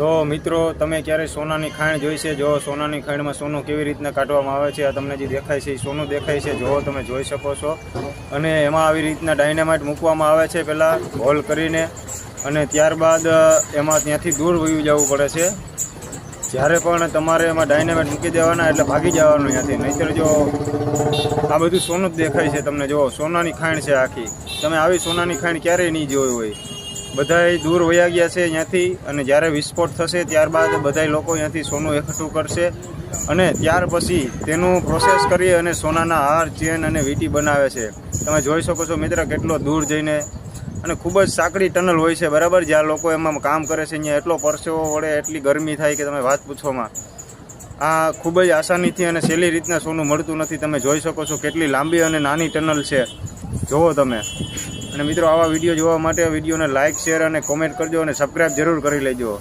તો મિત્રો તમે ક્યારે સોનાની ખાણ જોઈ છે? જો સોનાની ખાણમાં સોનું કેવી રીતના કાઢવામાં આવે છે, આ તમને જે દેખાય છે એ સોનું દેખાય છે, જો તમે જોઈ શકો છો. અને એમાં આવી રીતના ડાયનામાઇટ મૂકવામાં આવે છે પહેલાં હોલ કરીને, અને ત્યારબાદ એમાં ત્યાંથી દૂર વયું જવું પડે છે. જ્યારે પણ તમારે એમાં ડાયનામાઇટ મૂકી દેવાના એટલે ભાગી જવાનું ત્યાંથી, નહીંતર જો આ બધું સોનું જ દેખાય છે તમને. જો સોનાની ખાણ છે આખી, તમે આવી સોનાની ખાણ ક્યારેય નહીં જોઈ હોય. બધાય દૂર વયા ગયા છે ત્યાંથી, અને જ્યારે વિસ્ફોટ થશે ત્યારબાદ બધાય લોકો ત્યાંથી સોનું એકઠું કરશે, અને ત્યાર પછી તેનું પ્રોસેસ કરી અને સોનાના હાર, ચેન અને વીંટી બનાવે છે. તમે જોઈ શકો છો મિત્ર કેટલો દૂર જઈને, અને ખૂબ જ સાંકડી ટનલ હોય છે બરાબર. જ્યાં લોકો એમાં કામ કરે છે ત્યાં એટલો પરસેવો વળે, એટલી ગરમી થાય કે તમે વાત પૂછોમાં. આ ખૂબ જ આસાનીથી અને સહેલી રીતના સોનું મળતું નથી. તમે જોઈ શકો છો કેટલી લાંબી અને નાની ટનલ છે, જુઓ તમે. અને મિત્રો આવા વિડીયો જોવા માટે વિડીયોને લાઇક, શેર અને કોમેન્ટ કરજો, અને સબસ્ક્રાઈબ જરૂર કરી લેજો.